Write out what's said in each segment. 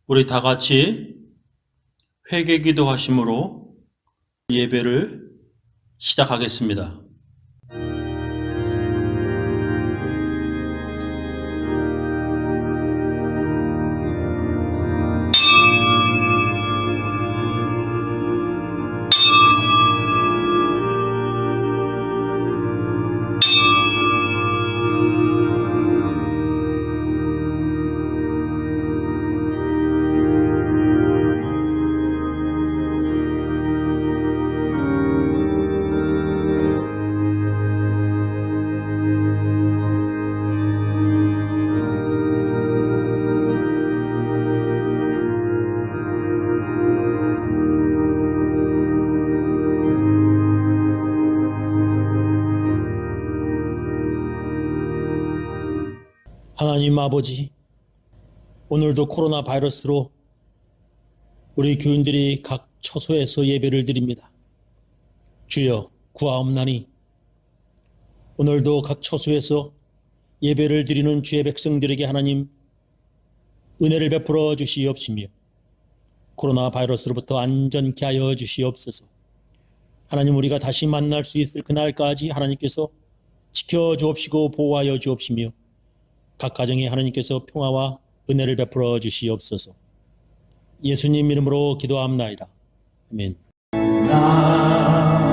우리 다 같이 회개기도 하심으로 예배를 시작하겠습니다. 하나님 아버지, 오늘도 코로나 바이러스로 우리 교인들이 각 처소에서 예배를 드립니다. 주여 구하옵나니 오늘도 각 처소에서 예배를 드리는 주의 백성들에게 하나님 은혜를 베풀어 주시옵시며 코로나 바이러스로부터 안전케 하여 주시옵소서. 하나님, 우리가 다시 만날 수 있을 그날까지 하나님께서 지켜주옵시고 보호하여 주옵시며 각 가정에 하나님께서 평화와 은혜를 베풀어 주시옵소서. 예수님 이름으로 기도합나이다. 아멘. 나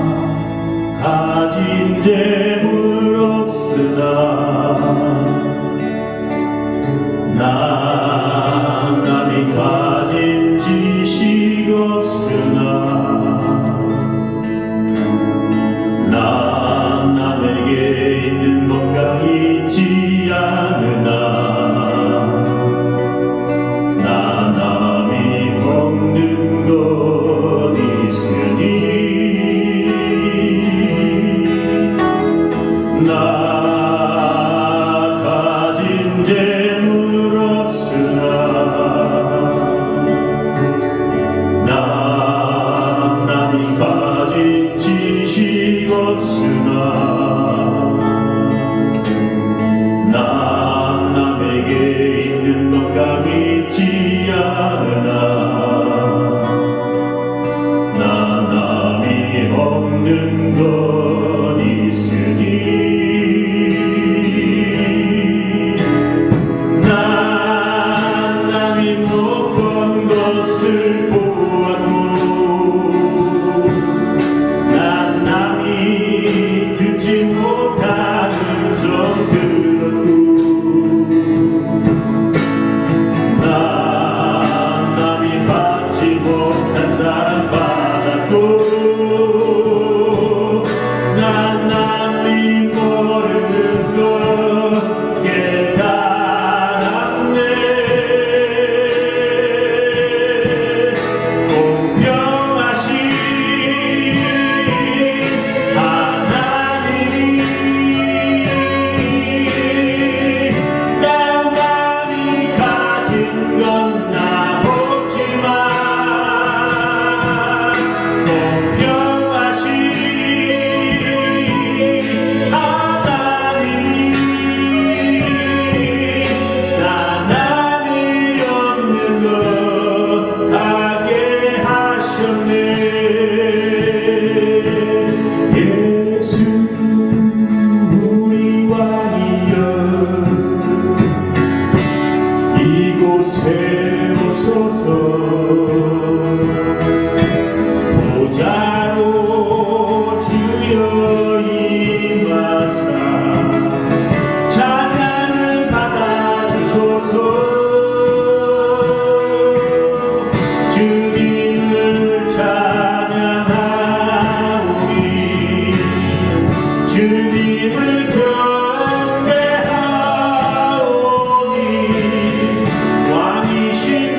가진 재물 없으나 나 남이 가진 지식 없으나 나 남에게 있는 건강 있지 않으나 나 남이 없는 것 있으니 나 가진 재물 없으나 나 남이 가진 지식 없으나 나 남에게 있는 건강 있지 않으나 나 남이 없는 것 있으니 나 남이 못 본 것을 보았고 나 남이 듣지 못하는 성 들었고 나 남이 받지 못한 사랑 받았고 나 남이 모르는 것 깨달았네. 공평하신 하나님이 나 남이 가진 건 나 없지만 공평하신 하나님이 나 남이 없는 것 하게 하셨네. 예수 우리 왕이여 이곳에 오소서. 보좌로 주여 임하사 찬양을 받아주소서. 주님을 찬양하오니 주님을 경배하오니 왕이신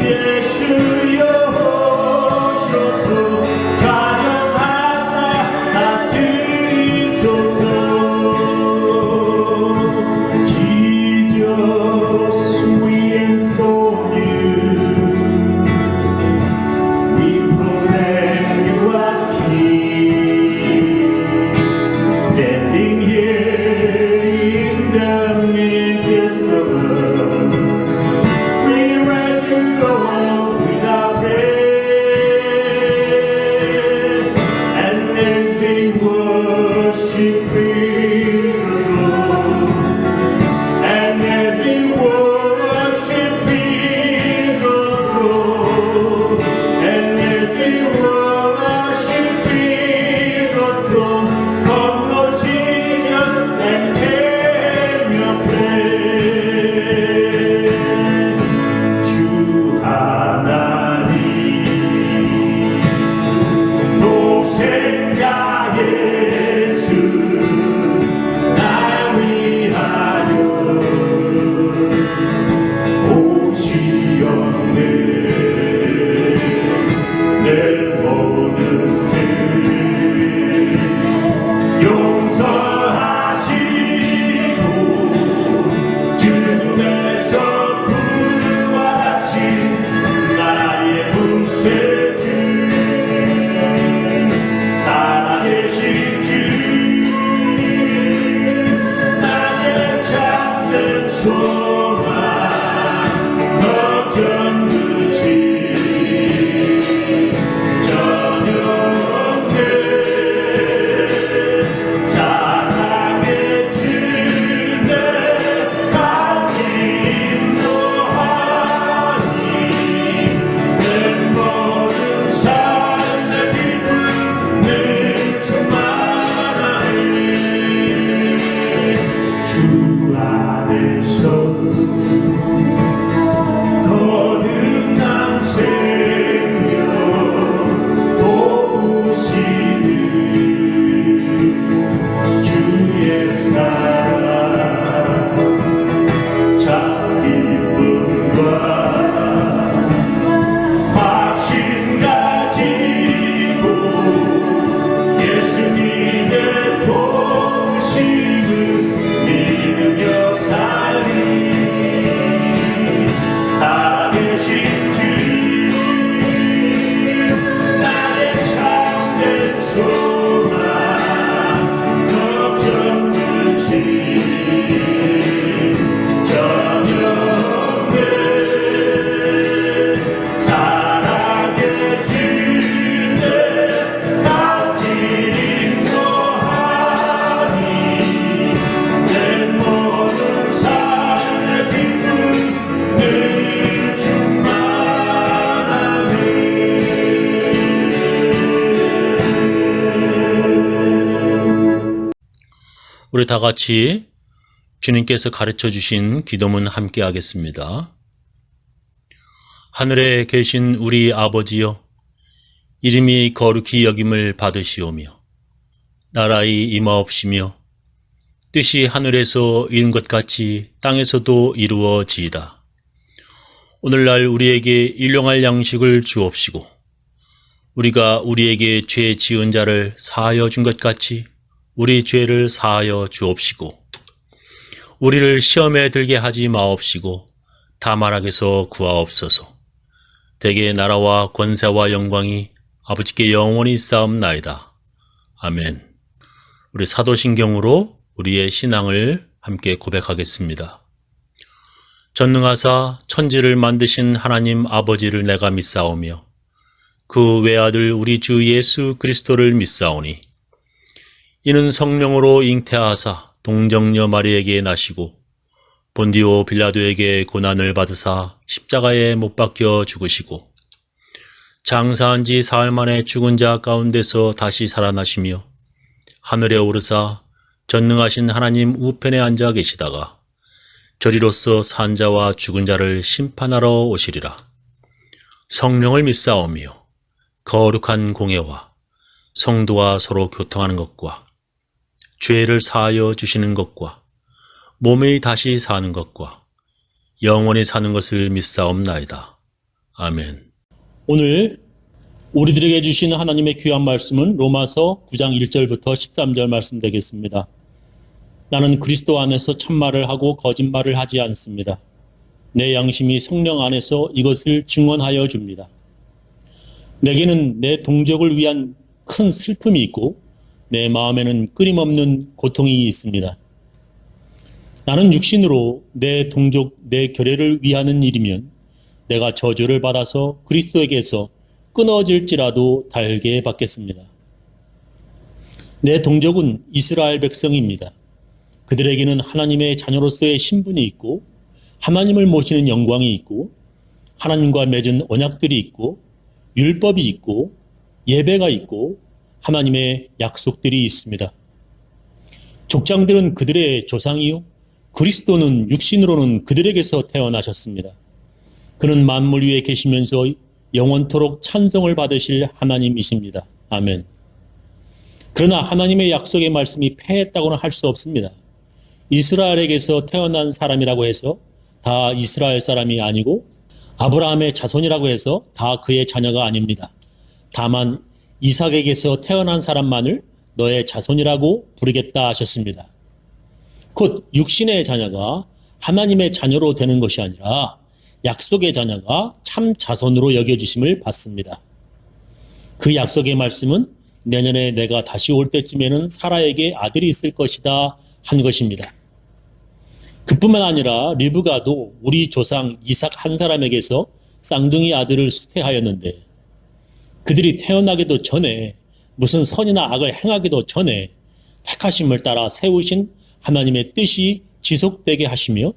우리 다 같이 주님께서 가르쳐 주신 기도문 함께 하겠습니다. 하늘에 계신 우리 아버지여, 이름이 거룩히 여김을 받으시오며 나라의 임하옵시며 뜻이 하늘에서 이룬 것 같이 땅에서도 이루어지이다. 오늘날 우리에게 일용할 양식을 주옵시고 우리가 우리에게 죄 지은 자를 사하여 준 것 같이 우리 죄를 사하여 주옵시고 우리를 시험에 들게 하지 마옵시고 다만 악에서 구하옵소서. 대개 나라와 권세와 영광이 아버지께 영원히 쌓옵나이다. 아멘. 우리 사도신경으로 우리의 신앙을 함께 고백하겠습니다. 전능하사 천지를 만드신 하나님 아버지를 내가 믿사오며 그 외아들 우리 주 예수 그리스도를 믿사오니 이는 성령으로 잉태하사 동정녀 마리에게 나시고 본디오 빌라도에게 고난을 받으사 십자가에 못 박혀 죽으시고 장사한 지 사흘 만에 죽은 자 가운데서 다시 살아나시며 하늘에 오르사 전능하신 하나님 우편에 앉아 계시다가 저리로서 산 자와 죽은 자를 심판하러 오시리라. 성령을 믿사오며 거룩한 공예와 성도와 서로 교통하는 것과 죄를 사하여 주시는 것과 몸이 다시 사는 것과 영원히 사는 것을 믿사옵나이다. 아멘. 오늘 우리들에게 주신 하나님의 귀한 말씀은 로마서 9장 1절부터 13절 말씀 되겠습니다. 나는 그리스도 안에서 참말을 하고 거짓말을 하지 않습니다. 내 양심이 성령 안에서 이것을 증언하여 줍니다. 내게는 내 동족을 위한 큰 슬픔이 있고 내 마음에는 끊임없는 고통이 있습니다. 나는 육신으로 내 동족, 내 결례를 위하는 일이면 내가 저주를 받아서 그리스도에게서 끊어질지라도 달게 받겠습니다. 내 동족은 이스라엘 백성입니다. 그들에게는 하나님의 자녀로서의 신분이 있고 하나님을 모시는 영광이 있고 하나님과 맺은 언약들이 있고 율법이 있고 예배가 있고 하나님의 약속들이 있습니다. 족장들은 그들의 조상이요 그리스도는 육신으로는 그들에게서 태어나셨습니다. 그는 만물 위에 계시면서 영원토록 찬송을 받으실 하나님이십니다. 아멘. 그러나 하나님의 약속의 말씀이 패했다고는 할 수 없습니다. 이스라엘에게서 태어난 사람이라고 해서 다 이스라엘 사람이 아니고 아브라함의 자손이라고 해서 다 그의 자녀가 아닙니다. 다만 이삭에게서 태어난 사람만을 너의 자손이라고 부르겠다 하셨습니다. 곧 육신의 자녀가 하나님의 자녀로 되는 것이 아니라 약속의 자녀가 참 자손으로 여겨주심을 받습니다. 그 약속의 말씀은 내년에 내가 다시 올 때쯤에는 사라에게 아들이 있을 것이다 한 것입니다. 그뿐만 아니라 리브가도 우리 조상 이삭 한 사람에게서 쌍둥이 아들을 수태하였는데 그들이 태어나기도 전에 무슨 선이나 악을 행하기도 전에 택하심을 따라 세우신 하나님의 뜻이 지속되게 하시며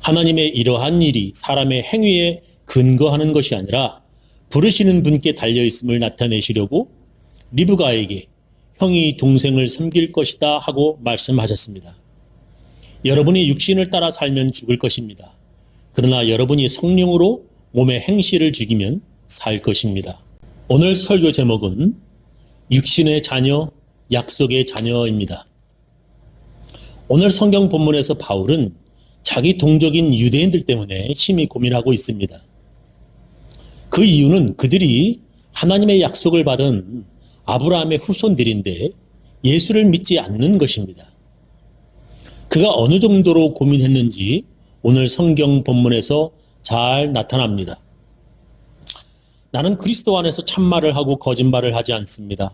하나님의 이러한 일이 사람의 행위에 근거하는 것이 아니라 부르시는 분께 달려있음을 나타내시려고 리브가에게 형이 동생을 섬길 것이다 하고 말씀하셨습니다. 여러분이 육신을 따라 살면 죽을 것입니다. 그러나 여러분이 성령으로 몸의 행실을 죽이면 살 것입니다. 오늘 설교 제목은 육신의 자녀, 약속의 자녀입니다. 오늘 성경 본문에서 바울은 자기 동족인 유대인들 때문에 심히 고민하고 있습니다. 그 이유는 그들이 하나님의 약속을 받은 아브라함의 후손들인데 예수를 믿지 않는 것입니다. 그가 어느 정도로 고민했는지 오늘 성경 본문에서 잘 나타납니다. 나는 그리스도 안에서 참말을 하고 거짓말을 하지 않습니다.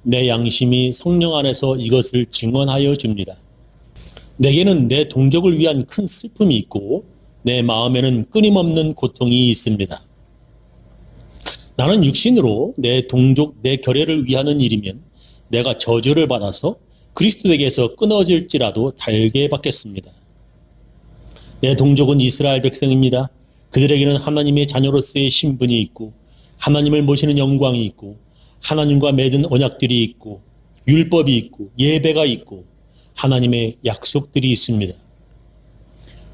내 양심이 성령 안에서 이것을 증언하여 줍니다. 내게는 내 동족을 위한 큰 슬픔이 있고 내 마음에는 끊임없는 고통이 있습니다. 나는 육신으로 내 동족, 내 결례를 위하는 일이면 내가 저주를 받아서 그리스도에게서 끊어질지라도 달게 받겠습니다. 내 동족은 이스라엘 백성입니다. 그들에게는 하나님의 자녀로서의 신분이 있고 하나님을 모시는 영광이 있고 하나님과 맺은 언약들이 있고 율법이 있고 예배가 있고 하나님의 약속들이 있습니다.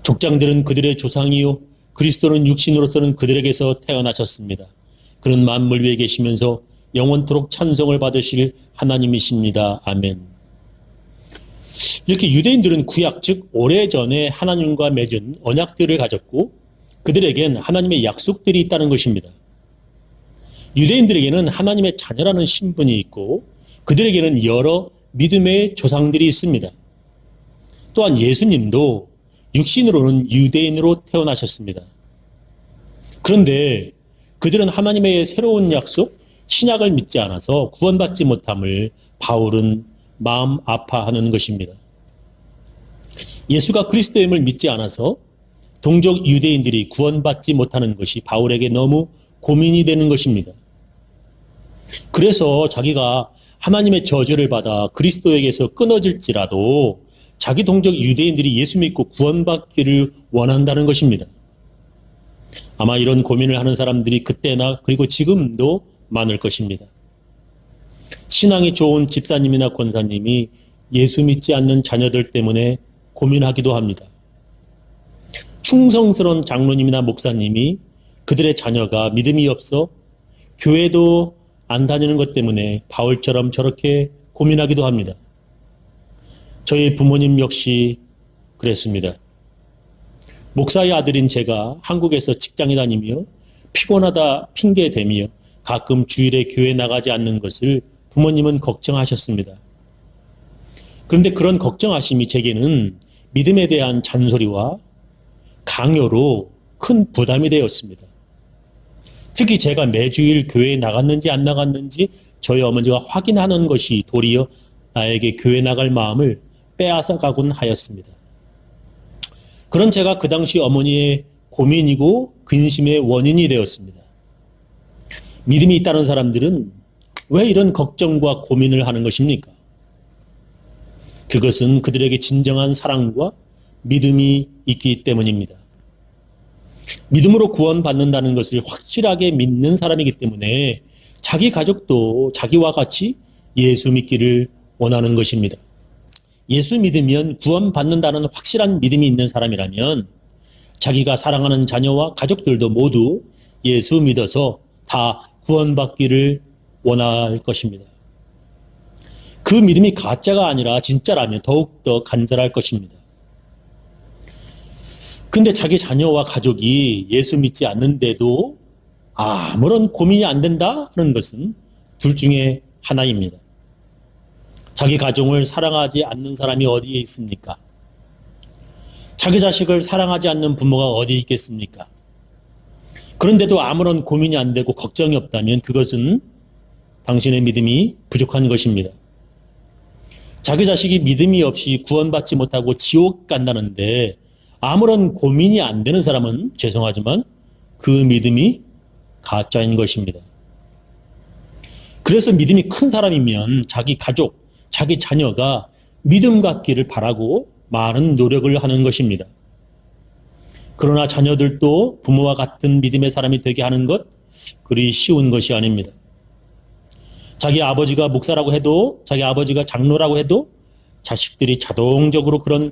족장들은 그들의 조상이요 그리스도는 육신으로서는 그들에게서 태어나셨습니다. 그는 만물 위에 계시면서 영원토록 찬송을 받으실 하나님이십니다. 아멘. 이렇게 유대인들은 구약 즉 오래전에 하나님과 맺은 언약들을 가졌고 그들에겐 하나님의 약속들이 있다는 것입니다. 유대인들에게는 하나님의 자녀라는 신분이 있고 그들에게는 여러 믿음의 조상들이 있습니다. 또한 예수님도 육신으로는 유대인으로 태어나셨습니다. 그런데 그들은 하나님의 새로운 약속, 신약을 믿지 않아서 구원받지 못함을 바울은 마음 아파하는 것입니다. 예수가 그리스도임을 믿지 않아서 동족 유대인들이 구원받지 못하는 것이 바울에게 너무 고민이 되는 것입니다. 그래서 자기가 하나님의 저주를 받아 그리스도에게서 끊어질지라도 자기 동족 유대인들이 예수 믿고 구원받기를 원한다는 것입니다. 아마 이런 고민을 하는 사람들이 그때나 그리고 지금도 많을 것입니다. 신앙이 좋은 집사님이나 권사님이 예수 믿지 않는 자녀들 때문에 고민하기도 합니다. 충성스러운 장로님이나 목사님이 그들의 자녀가 믿음이 없어 교회도 안 다니는 것 때문에 바울처럼 저렇게 고민하기도 합니다. 저희 부모님 역시 그랬습니다. 목사의 아들인 제가 한국에서 직장에 다니며 피곤하다 핑계대며 가끔 주일에 교회 나가지 않는 것을 부모님은 걱정하셨습니다. 그런데 그런 걱정하심이 제게는 믿음에 대한 잔소리와 강요로 큰 부담이 되었습니다. 특히 제가 매주일 교회에 나갔는지 안 나갔는지 저희 어머니가 확인하는 것이 도리어 나에게 교회 나갈 마음을 빼앗아가곤 하였습니다. 그런 제가 그 당시 어머니의 고민이고 근심의 원인이 되었습니다. 믿음이 있다는 사람들은 왜 이런 걱정과 고민을 하는 것입니까? 그것은 그들에게 진정한 사랑과 믿음이 있기 때문입니다. 믿음으로 구원받는다는 것을 확실하게 믿는 사람이기 때문에 자기 가족도 자기와 같이 예수 믿기를 원하는 것입니다. 예수 믿으면 구원받는다는 확실한 믿음이 있는 사람이라면 자기가 사랑하는 자녀와 가족들도 모두 예수 믿어서 다 구원받기를 원할 것입니다. 그 믿음이 가짜가 아니라 진짜라면 더욱더 간절할 것입니다. 근데 자기 자녀와 가족이 예수 믿지 않는데도 아무런 고민이 안 된다 하는 것은 둘 중에 하나입니다. 자기 가족을 사랑하지 않는 사람이 어디에 있습니까? 자기 자식을 사랑하지 않는 부모가 어디에 있겠습니까? 그런데도 아무런 고민이 안 되고 걱정이 없다면 그것은 당신의 믿음이 부족한 것입니다. 자기 자식이 믿음이 없이 구원받지 못하고 지옥 간다는데 아무런 고민이 안 되는 사람은 죄송하지만 그 믿음이 가짜인 것입니다. 그래서 믿음이 큰 사람이면 자기 가족, 자기 자녀가 믿음 갖기를 바라고 많은 노력을 하는 것입니다. 그러나 자녀들도 부모와 같은 믿음의 사람이 되게 하는 것 그리 쉬운 것이 아닙니다. 자기 아버지가 목사라고 해도 자기 아버지가 장로라고 해도 자식들이 자동적으로 그런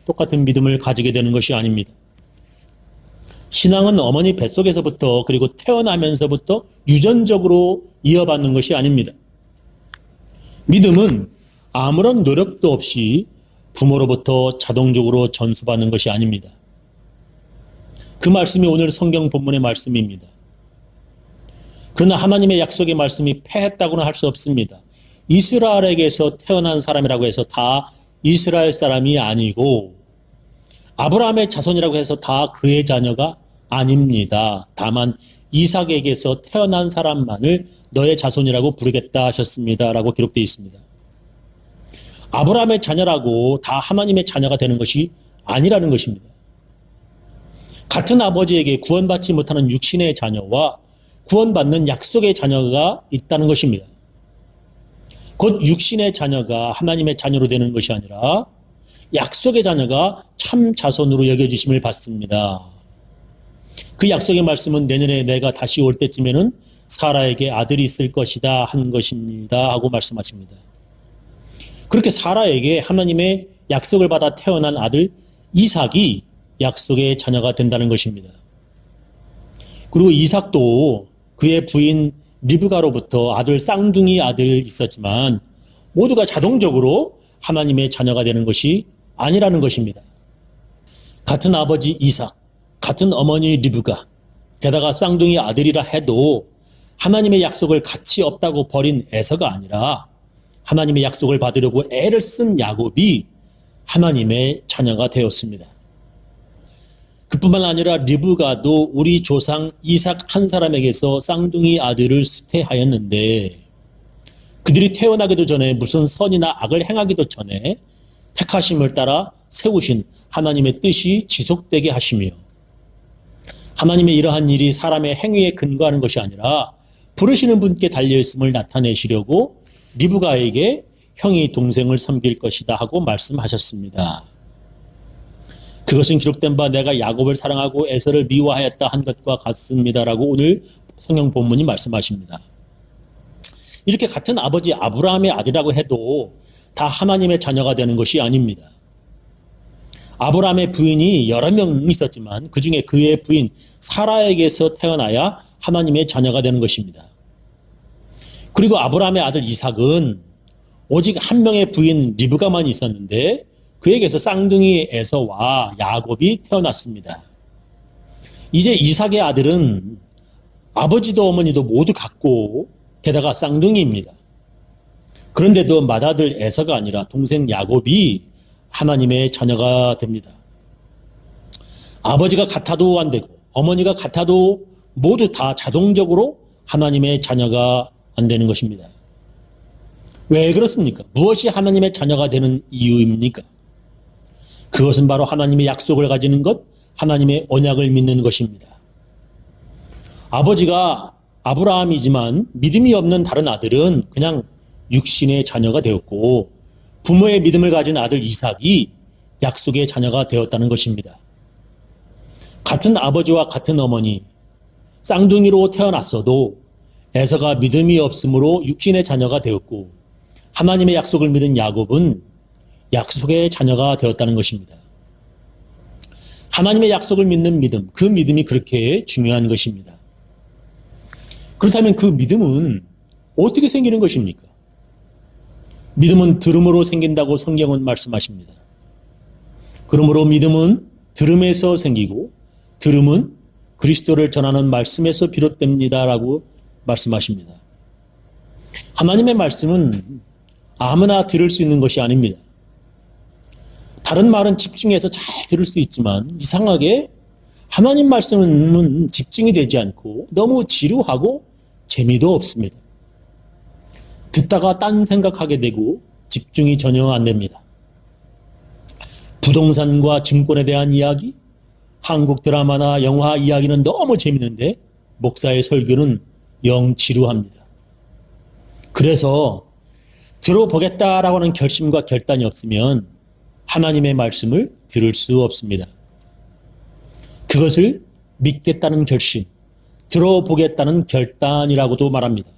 똑같은 믿음을 가지게 되는 것이 아닙니다. 신앙은 어머니 뱃속에서부터 그리고 태어나면서부터 유전적으로 이어받는 것이 아닙니다. 믿음은 아무런 노력도 없이 부모로부터 자동적으로 전수받는 것이 아닙니다. 그 말씀이 오늘 성경 본문의 말씀입니다. 그러나 하나님의 약속의 말씀이 패했다고는 할 수 없습니다. 이스라엘에게서 태어난 사람이라고 해서 다 이스라엘 사람이 아니고 아브라함의 자손이라고 해서 다 그의 자녀가 아닙니다. 다만 이삭에게서 태어난 사람만을 너의 자손이라고 부르겠다 하셨습니다. 라고 기록되어 있습니다. 아브라함의 자녀라고 다 하나님의 자녀가 되는 것이 아니라는 것입니다. 같은 아버지에게 구원받지 못하는 육신의 자녀와 구원받는 약속의 자녀가 있다는 것입니다. 곧 육신의 자녀가 하나님의 자녀로 되는 것이 아니라 약속의 자녀가 참 자손으로 여겨주심을 받습니다. 그 약속의 말씀은 내년에 내가 다시 올 때쯤에는 사라에게 아들이 있을 것이다 한 것입니다 하고 말씀하십니다. 그렇게 사라에게 하나님의 약속을 받아 태어난 아들 이삭이 약속의 자녀가 된다는 것입니다. 그리고 이삭도 그의 부인 리브가로부터 아들 쌍둥이 아들 있었지만 모두가 자동적으로 하나님의 자녀가 되는 것이 아니라는 것입니다. 같은 아버지 이삭, 같은 어머니 리브가, 게다가 쌍둥이 아들이라 해도 하나님의 약속을 가치 없다고 버린 에서가 아니라 하나님의 약속을 받으려고 애를 쓴 야곱이 하나님의 자녀가 되었습니다. 그뿐만 아니라 리브가도 우리 조상 이삭 한 사람에게서 쌍둥이 아들을 수태하였는데 그들이 태어나기도 전에 무슨 선이나 악을 행하기도 전에 택하심을 따라 세우신 하나님의 뜻이 지속되게 하시며 하나님의 이러한 일이 사람의 행위에 근거하는 것이 아니라 부르시는 분께 달려있음을 나타내시려고 리브가에게 형이 동생을 섬길 것이다 하고 말씀하셨습니다. 그것은 기록된 바 내가 야곱을 사랑하고 에서를 미워하였다 한 것과 같습니다라고 오늘 성경 본문이 말씀하십니다. 이렇게 같은 아버지 아브라함의 아들이라고 해도 다 하나님의 자녀가 되는 것이 아닙니다. 아브라함의 부인이 여러 명 있었지만 그중에 그의 부인 사라에게서 태어나야 하나님의 자녀가 되는 것입니다. 그리고 아브라함의 아들 이삭은 오직 한 명의 부인 리브가만 있었는데 그에게서 쌍둥이 에서와 야곱이 태어났습니다. 이제 이삭의 아들은 아버지도 어머니도 모두 같고 게다가 쌍둥이입니다. 그런데도 맏아들 에서가 아니라 동생 야곱이 하나님의 자녀가 됩니다. 아버지가 같아도 안 되고 어머니가 같아도 모두 다 자동적으로 하나님의 자녀가 안 되는 것입니다. 왜 그렇습니까? 무엇이 하나님의 자녀가 되는 이유입니까? 그것은 바로 하나님의 약속을 가지는 것, 하나님의 언약을 믿는 것입니다. 아버지가 아브라함이지만 믿음이 없는 다른 아들은 그냥 육신의 자녀가 되었고 부모의 믿음을 가진 아들 이삭이 약속의 자녀가 되었다는 것입니다. 같은 아버지와 같은 어머니, 쌍둥이로 태어났어도 에서가 믿음이 없으므로 육신의 자녀가 되었고 하나님의 약속을 믿은 야곱은 약속의 자녀가 되었다는 것입니다. 하나님의 약속을 믿는 믿음, 그 믿음이 그렇게 중요한 것입니다. 그렇다면 그 믿음은 어떻게 생기는 것입니까? 믿음은 들음으로 생긴다고 성경은 말씀하십니다. 그러므로 믿음은 들음에서 생기고 들음은 그리스도를 전하는 말씀에서 비롯됩니다라고 말씀하십니다. 하나님의 말씀은 아무나 들을 수 있는 것이 아닙니다. 다른 말은 집중해서 잘 들을 수 있지만 이상하게 하나님 말씀은 집중이 되지 않고 너무 지루하고 재미도 없습니다. 듣다가 딴 생각하게 되고 집중이 전혀 안 됩니다. 부동산과 증권에 대한 이야기, 한국 드라마나 영화 이야기는 너무 재밌는데 목사의 설교는 영 지루합니다. 그래서 들어보겠다라고 하는 결심과 결단이 없으면 하나님의 말씀을 들을 수 없습니다. 그것을 믿겠다는 결심, 들어보겠다는 결단이라고도 말합니다.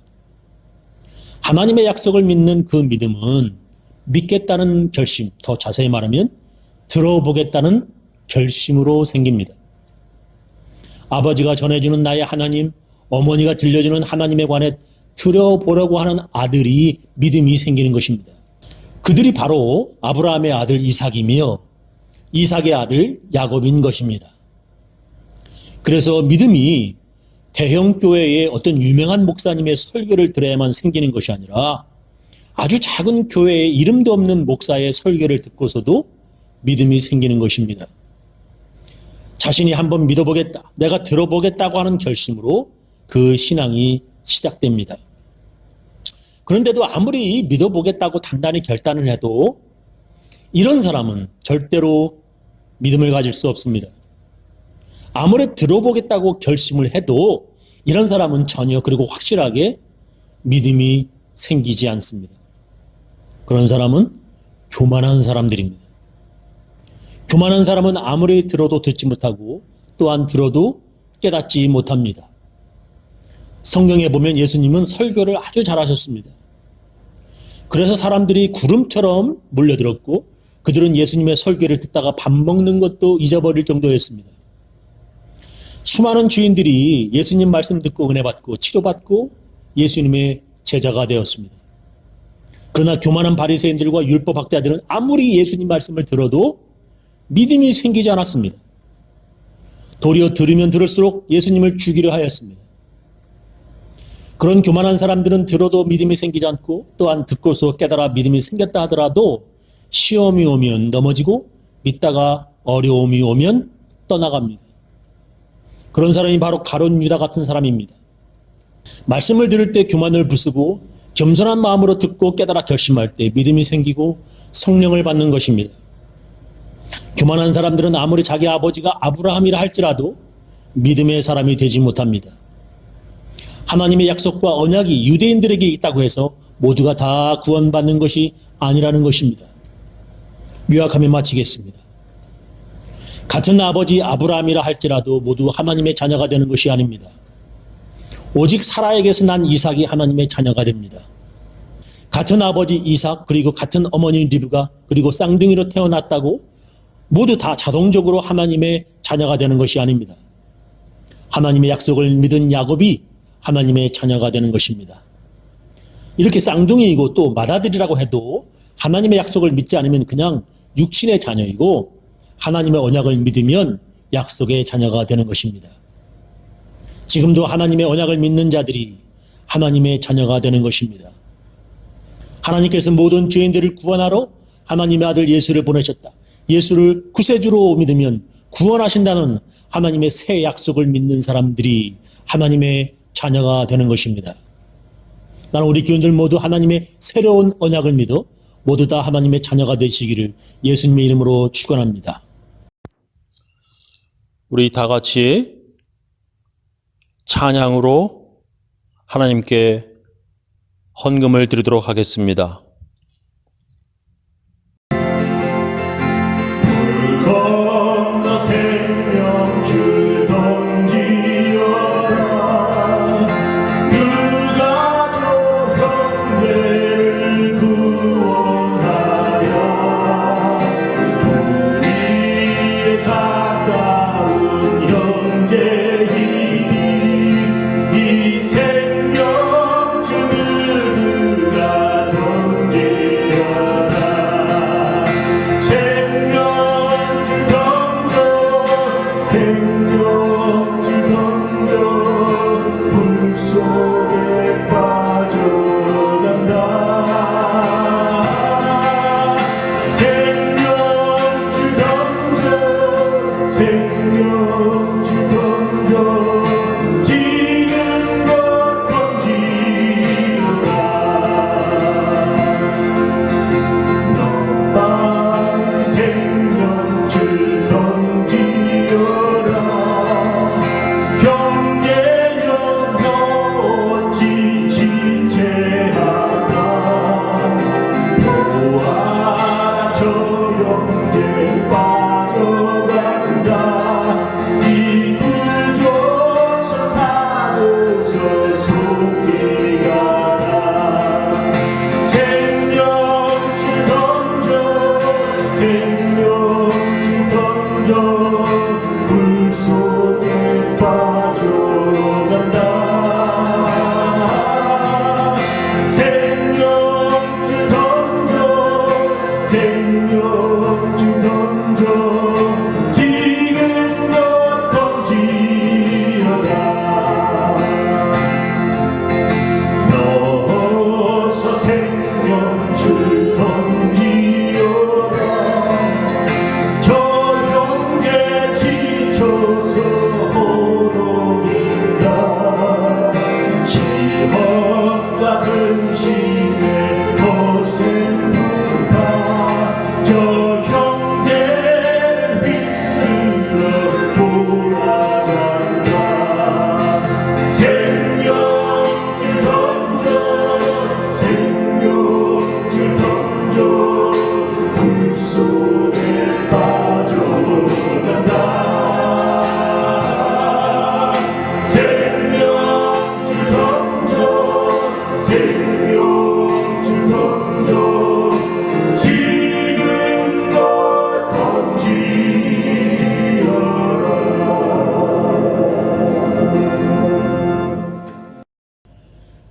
하나님의 약속을 믿는 그 믿음은 믿겠다는 결심, 더 자세히 말하면 들어보겠다는 결심으로 생깁니다. 아버지가 전해주는 나의 하나님, 어머니가 들려주는 하나님에 관해 들어보려고 하는 아들이 믿음이 생기는 것입니다. 그들이 바로 아브라함의 아들 이삭이며 이삭의 아들 야곱인 것입니다. 그래서 믿음이 대형 교회의 어떤 유명한 목사님의 설교를 들어야만 생기는 것이 아니라 아주 작은 교회의 이름도 없는 목사의 설교를 듣고서도 믿음이 생기는 것입니다. 자신이 한번 믿어보겠다, 내가 들어보겠다고 하는 결심으로 그 신앙이 시작됩니다. 그런데도 아무리 믿어보겠다고 단단히 결단을 해도 이런 사람은 절대로 믿음을 가질 수 없습니다. 아무리 들어보겠다고 결심을 해도 이런 사람은 전혀 그리고 확실하게 믿음이 생기지 않습니다. 그런 사람은 교만한 사람들입니다. 교만한 사람은 아무리 들어도 듣지 못하고 또한 들어도 깨닫지 못합니다. 성경에 보면 예수님은 설교를 아주 잘하셨습니다. 그래서 사람들이 구름처럼 몰려들었고 그들은 예수님의 설교를 듣다가 밥 먹는 것도 잊어버릴 정도였습니다. 수많은 주인들이 예수님 말씀 듣고 은혜 받고 치료받고 예수님의 제자가 되었습니다. 그러나 교만한 바리새인들과 율법학자들은 아무리 예수님 말씀을 들어도 믿음이 생기지 않았습니다. 도리어 들으면 들을수록 예수님을 죽이려 하였습니다. 그런 교만한 사람들은 들어도 믿음이 생기지 않고 또한 듣고서 깨달아 믿음이 생겼다 하더라도 시험이 오면 넘어지고 믿다가 어려움이 오면 떠나갑니다. 그런 사람이 바로 가룟 유다 같은 사람입니다. 말씀을 들을 때 교만을 부수고 겸손한 마음으로 듣고 깨달아 결심할 때 믿음이 생기고 성령을 받는 것입니다. 교만한 사람들은 아무리 자기 아버지가 아브라함이라 할지라도 믿음의 사람이 되지 못합니다. 하나님의 약속과 언약이 유대인들에게 있다고 해서 모두가 다 구원받는 것이 아니라는 것입니다. 요약하며 마치겠습니다. 같은 아버지 아브라함이라 할지라도 모두 하나님의 자녀가 되는 것이 아닙니다. 오직 사라에게서 난 이삭이 하나님의 자녀가 됩니다. 같은 아버지 이삭 그리고 같은 어머니 리브가 그리고 쌍둥이로 태어났다고 모두 다 자동적으로 하나님의 자녀가 되는 것이 아닙니다. 하나님의 약속을 믿은 야곱이 하나님의 자녀가 되는 것입니다. 이렇게 쌍둥이이고 또 맏아들이라고 해도 하나님의 약속을 믿지 않으면 그냥 육신의 자녀이고 하나님의 언약을 믿으면 약속의 자녀가 되는 것입니다. 지금도 하나님의 언약을 믿는 자들이 하나님의 자녀가 되는 것입니다. 하나님께서 모든 죄인들을 구원하러 하나님의 아들 예수를 보내셨다. 예수를 구세주로 믿으면 구원하신다는 하나님의 새 약속을 믿는 사람들이 하나님의 자녀가 되는 것입니다. 나는 우리 교인들 모두 하나님의 새로운 언약을 믿어 모두 다 하나님의 자녀가 되시기를 예수님의 이름으로 축원합니다. 우리 다 같이 찬양으로 하나님께 헌금을 드리도록 하겠습니다. 물 건너 생명줄 던지어라 누가 저 형제를 구원하랴 우리의 가까운 형제이 이 생명줄을 누가 던지랴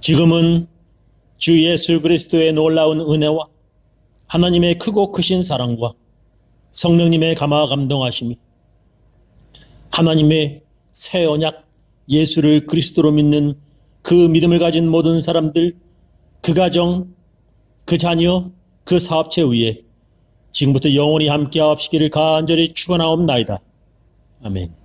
지금은 주 예수 그리스도의 놀라운 은혜와 하나님의 크고 크신 사랑과 성령님의 감화 감동하심이 하나님의 새 언약 예수를 그리스도로 믿는 그 믿음을 가진 모든 사람들, 그 가정, 그 자녀, 그 사업체 위에 지금부터 영원히 함께하옵시기를 간절히 축원하옵나이다. 아멘.